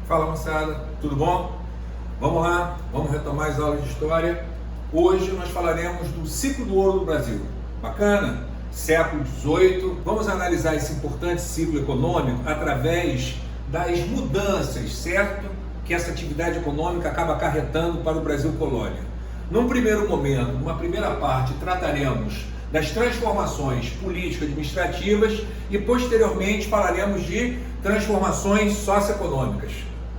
Fala moçada, tudo bom? Vamos lá, vamos retomar as aulas de história. Hoje nós falaremos do ciclo do ouro do Brasil. Bacana? Século XVIII. Vamos analisar esse importante ciclo econômico através das mudanças, certo? Que essa atividade econômica acaba acarretando para o Brasil colônia. Num primeiro momento, numa primeira parte, trataremos das transformações político-administrativas e posteriormente falaremos de transformações socioeconômicas.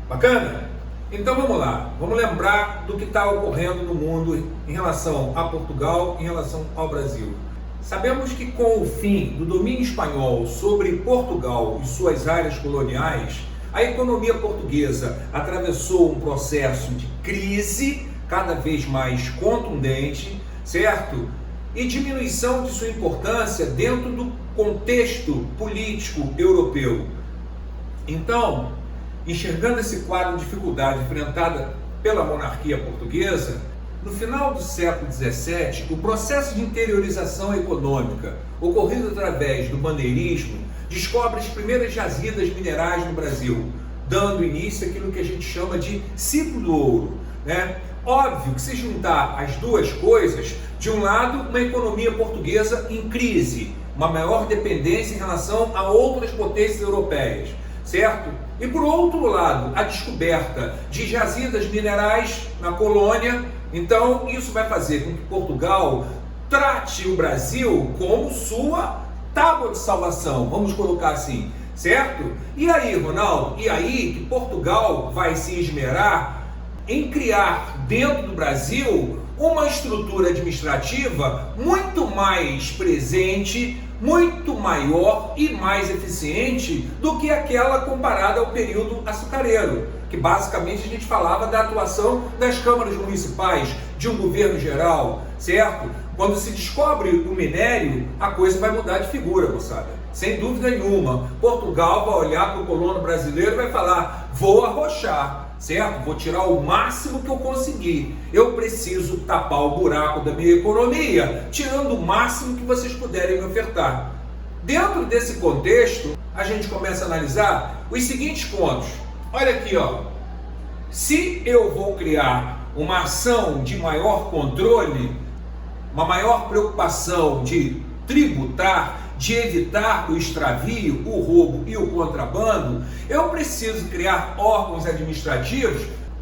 Bacana? Então vamos lá, vamos lembrar do que está ocorrendo no mundo em relação a Portugal, em relação ao Brasil. Sabemos que com o fim do domínio espanhol sobre Portugal e suas áreas coloniais, a economia portuguesa atravessou um processo de crise cada vez mais contundente, certo? E diminuição de sua importância dentro do contexto político europeu. Então, enxergando esse quadro de dificuldade enfrentada pela monarquia portuguesa, no final do século XVII, o processo de interiorização econômica ocorrido através do maneirismo descobre as primeiras jazidas minerais no Brasil, dando início àquilo que a gente chama de ciclo do ouro, né? Óbvio que se juntar as duas coisas, de um lado, uma economia portuguesa em crise, uma maior dependência em relação a outras potências europeias, certo? E por outro lado, a descoberta de jazidas minerais na colônia. Então isso vai fazer com que Portugal trate o Brasil como sua tábua de salvação, vamos colocar assim, certo? E aí, Ronaldo, e aí que Portugal vai se esmerar em criar dentro do Brasil uma estrutura administrativa muito mais presente, muito maior e mais eficiente do que aquela comparada ao período açucareiro, que basicamente a gente falava da atuação das câmaras municipais, de um governo geral, certo? Quando se descobre o minério, a coisa vai mudar de figura, moçada. Sem dúvida nenhuma. Portugal vai olhar para o colono brasileiro e vai falar: vou arrochar, certo? Vou tirar o máximo que eu conseguir. Eu preciso tapar o buraco da minha economia, tirando o máximo que vocês puderem me ofertar. Dentro desse contexto, a gente começa a analisar os seguintes pontos. Olha aqui, ó. Se eu vou criar uma ação de maior controle, uma maior preocupação de tributar, de evitar o extravio, o roubo e o contrabando, eu preciso criar órgãos administrativos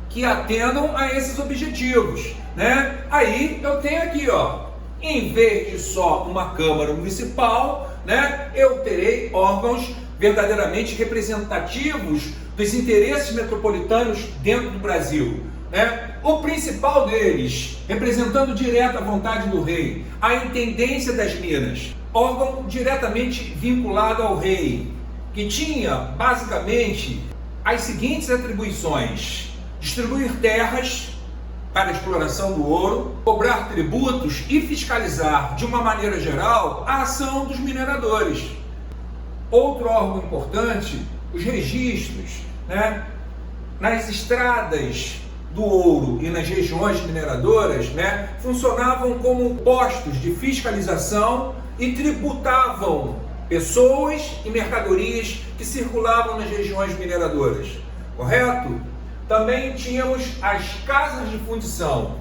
que atendam a esses objetivos, né? Aí eu tenho aqui, ó, em vez de só uma Câmara Municipal, né, eu terei órgãos verdadeiramente representativos dos interesses metropolitanos dentro do Brasil, né? O principal deles, representando direto a vontade do rei, a Intendência das Minas, órgão diretamente vinculado ao rei, que tinha basicamente as seguintes atribuições: distribuir terras para a exploração do ouro, cobrar tributos e fiscalizar de uma maneira geral a ação dos mineradores. Outro órgão importante, os registros, né? Nas estradas do ouro e nas regiões mineradoras, né, funcionavam como postos de fiscalização e tributavam pessoas e mercadorias que circulavam nas regiões mineradoras, correto? Também tínhamos as casas de fundição.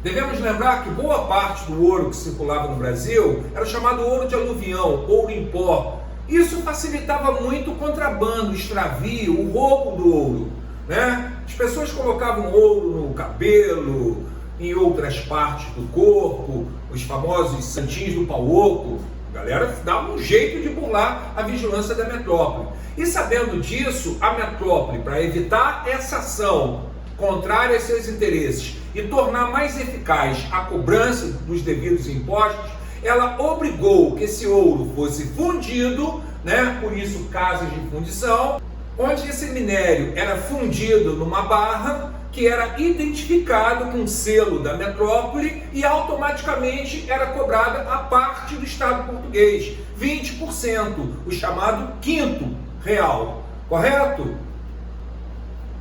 Devemos lembrar que boa parte do ouro que circulava no Brasil era o chamado ouro de aluvião, ouro em pó. Isso facilitava muito o contrabando, o extravio, o roubo do ouro, né? As pessoas colocavam ouro no cabelo, em outras partes do corpo, os famosos santinhos do pau oco. A galera dava um jeito de burlar a vigilância da metrópole. E sabendo disso, a metrópole, para evitar essa ação contrária a seus interesses e tornar mais eficaz a cobrança dos devidos impostos, ela obrigou que esse ouro fosse fundido, né? Por isso casas de fundição, onde esse minério era fundido numa barra que era identificado com o selo da metrópole e automaticamente era cobrada a parte do Estado português, 20%, o chamado quinto real, correto?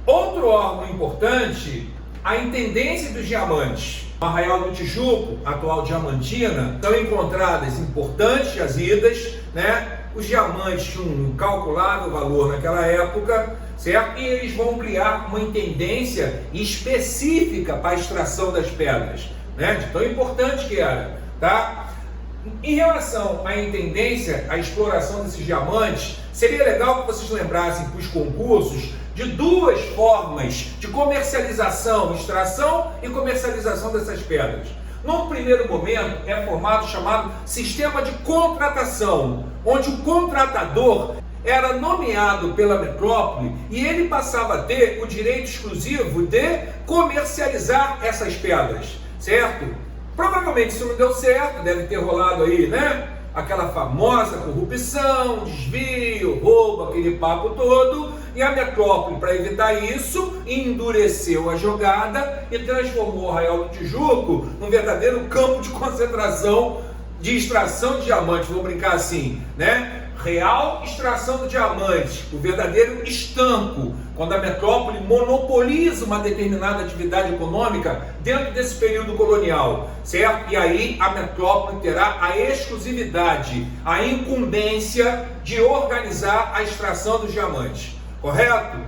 Outro órgão importante, a Intendência dos Diamantes. No Arraial do Tijuco, atual Diamantina, são encontradas importantes jazidas, né? Os diamantes tinham um calculável valor naquela época, certo? E eles vão criar uma intendência específica para a extração das pedras, né? De tão importante que era, tá? Em relação à intendência, à exploração desses diamantes, seria legal que vocês lembrassem para os concursos de duas formas de comercialização, extração e comercialização dessas pedras. Num primeiro momento, é formado chamado sistema de contratação, onde o contratador era nomeado pela metrópole e ele passava a ter o direito exclusivo de comercializar essas pedras, certo? Provavelmente isso não deu certo, deve ter rolado aí, né? Aquela famosa corrupção, desvio, roubo, aquele papo todo. E a metrópole, para evitar isso, endureceu a jogada e transformou o Arraial do Tijuco num verdadeiro campo de concentração de extração de diamantes. Vou brincar assim, né? Real extração do diamante, o verdadeiro estanco, quando a metrópole monopoliza uma determinada atividade econômica dentro desse período colonial, certo? E aí a metrópole terá a exclusividade, a incumbência de organizar a extração dos diamantes, correto?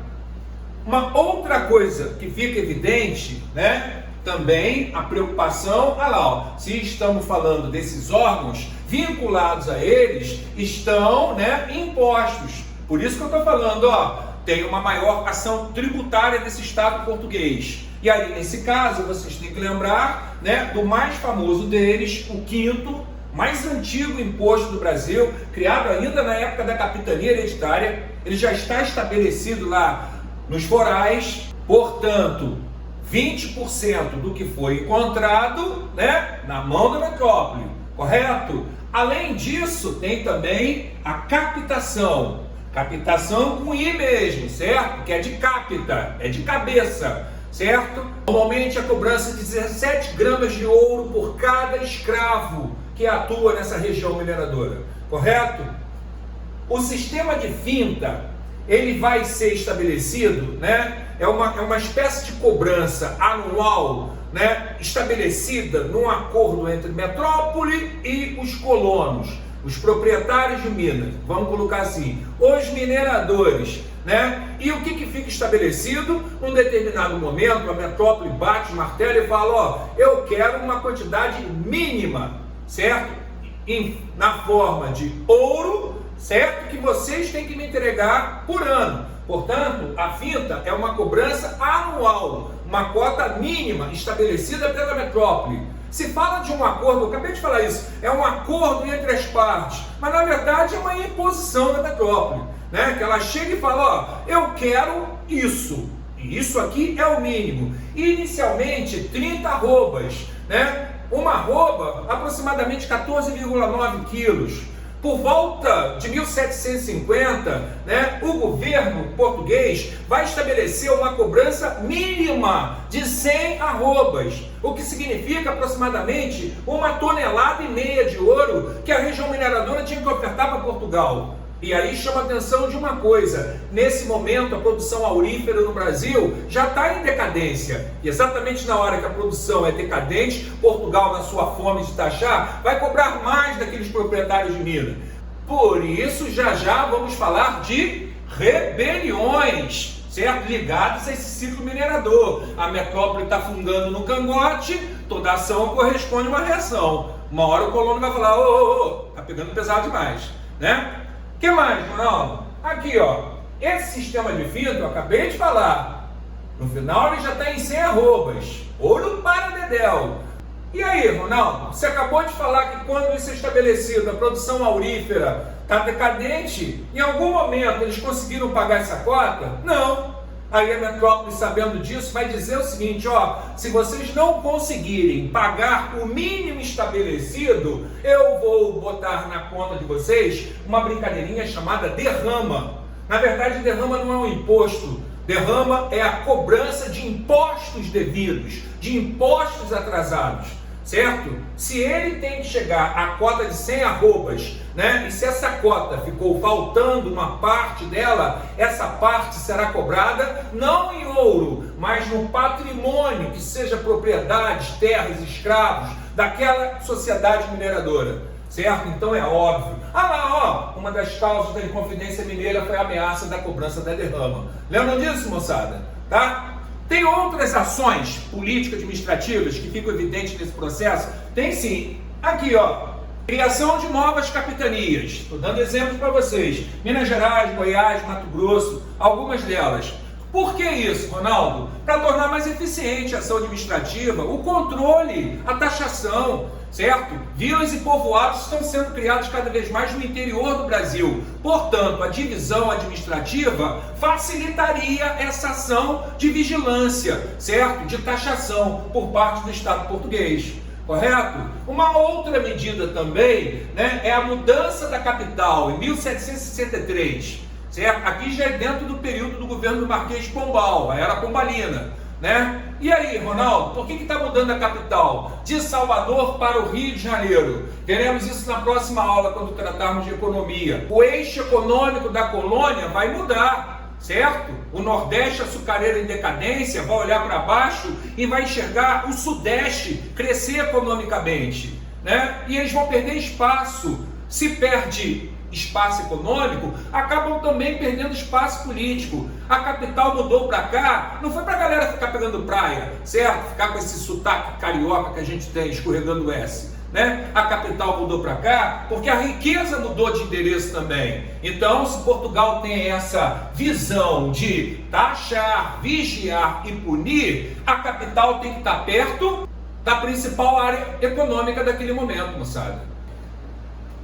Uma outra coisa que fica evidente, né? Também a preocupação, olha lá, ó, se estamos falando desses órgãos, vinculados a eles estão, né, impostos. Por isso que eu estou falando, ó, tem uma maior ação tributária desse Estado português. E aí, nesse caso, vocês têm que lembrar, né, do mais famoso deles, o quinto, mais antigo imposto do Brasil, criado ainda na época da capitania hereditária. Ele já está estabelecido lá nos forais, portanto, 20% do que foi encontrado, né, na mão da metrópole, correto? Além disso, tem também a captação. Captação com I mesmo, certo? Que é de capta, é de cabeça, certo? Normalmente a cobrança de 17 gramas de ouro por cada escravo que atua nessa região mineradora, correto? O sistema de finta, ele vai ser estabelecido, né? É uma espécie de cobrança anual, né, estabelecida num acordo entre metrópole e os colonos, os proprietários de minas, vamos colocar assim, os mineradores, né? E o que fica estabelecido? Num determinado momento, a metrópole bate o martelo e fala, ó, eu quero uma quantidade mínima, certo? Na forma de ouro, certo? Que vocês têm que me entregar por ano. Portanto, a finta é uma cobrança anual, uma cota mínima estabelecida pela metrópole. Se fala de um acordo, eu acabei de falar isso, é um acordo entre as partes, mas na verdade é uma imposição da metrópole, né? Que ela chega e fala, ó, eu quero isso, e isso aqui é o mínimo. Inicialmente 30 arrobas, né? Uma arroba, aproximadamente 14,9 quilos. Por volta de 1750, né, o governo português vai estabelecer uma cobrança mínima de 100 arrobas, o que significa aproximadamente 1,5 toneladas de ouro que a região mineradora tinha que ofertar para Portugal. E aí chama a atenção de uma coisa, nesse momento a produção aurífera no Brasil já está em decadência, e exatamente na hora que a produção é decadente, Portugal, na sua fome de taxar, vai cobrar mais daqueles proprietários de mina. Por isso, já vamos falar de rebeliões, certo? Ligados a esse ciclo minerador. A metrópole está fungando no cangote, toda ação corresponde a uma reação. Uma hora o colono vai falar, tá pegando pesado demais, né? O que mais, Ronaldo? Aqui, ó, esse sistema de finta, eu acabei de falar, no final ele já está em 100 arrobas, ouro para dedéu. E aí, Ronaldo, você acabou de falar que quando isso é estabelecido, a produção aurífera está decadente, em algum momento eles conseguiram pagar essa cota? Não. Aí a metrópole, sabendo disso, vai dizer o seguinte, ó, se vocês não conseguirem pagar o mínimo estabelecido, eu vou botar na conta de vocês uma brincadeirinha chamada derrama. Na verdade, derrama não é um imposto, derrama é a cobrança de impostos devidos, de impostos atrasados, certo? Se ele tem que chegar à cota de 100 arrobas, né? E se essa cota ficou faltando uma parte dela, essa parte será cobrada não em ouro, mas no patrimônio, que seja propriedades, terras, escravos, daquela sociedade mineradora. certo? Então é óbvio. Ah lá, ó, uma das causas da Inconfidência Mineira foi a ameaça da cobrança da derrama. Lembram disso, moçada? Tá? Tem outras ações político-administrativas que ficam evidentes nesse processo? Tem sim. Aqui, ó. Criação de novas capitanias. Estou dando exemplos para vocês. Minas Gerais, Goiás, Mato Grosso, algumas delas. Por que isso, Ronaldo? Para tornar mais eficiente a ação administrativa, o controle, a taxação, certo? Vilas e povoados estão sendo criados cada vez mais no interior do Brasil. Portanto, a divisão administrativa facilitaria essa ação de vigilância, certo? De taxação por parte do Estado português. Correto? Uma outra medida também, né, é a mudança da capital em 1763. Certo? Aqui já é dentro do período do governo do Marquês de Pombal, a era pombalina, né? E aí, Ronaldo, por que está mudando a capital? De Salvador para o Rio de Janeiro. Teremos isso na próxima aula, quando tratarmos de economia. O eixo econômico da colônia vai mudar, certo? O Nordeste açucareiro em decadência vai olhar para baixo e vai enxergar o Sudeste crescer economicamente, né? E eles vão perder espaço. Se perde espaço econômico, acabam também perdendo espaço político. A capital mudou para cá, não foi para a galera ficar pegando praia, certo? Ficar com esse sotaque carioca que a gente tem, escorregando o S, né? A capital mudou para cá porque a riqueza mudou de endereço também. Então, se Portugal tem essa visão de taxar, vigiar e punir, a capital tem que estar perto da principal área econômica daquele momento, moçada.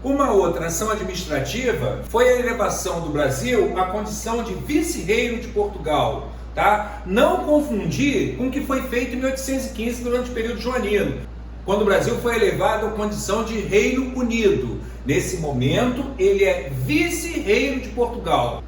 Uma outra ação administrativa foi a elevação do Brasil à condição de vice-reino de Portugal. Tá? Não confundir com o que foi feito em 1815 durante o período joanino, quando o Brasil foi elevado à condição de Reino Unido. Nesse momento, ele é vice-reino de Portugal.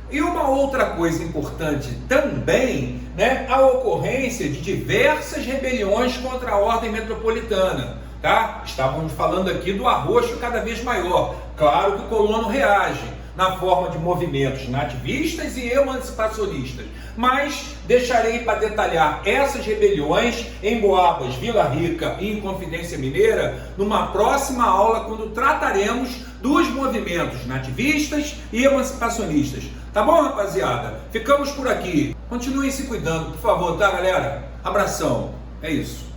E uma outra coisa importante também, né, a ocorrência de diversas rebeliões contra a ordem metropolitana. Tá? Estávamos falando aqui do arroxo cada vez maior. Claro que o colono reage na forma de movimentos nativistas e emancipacionistas, mas deixarei para detalhar essas rebeliões em Boabas, Vila Rica e Inconfidência Mineira numa próxima aula, quando trataremos dos movimentos nativistas e emancipacionistas. Tá bom, rapaziada? Ficamos por aqui. Continuem se cuidando, por favor, tá, galera? Abração. É isso.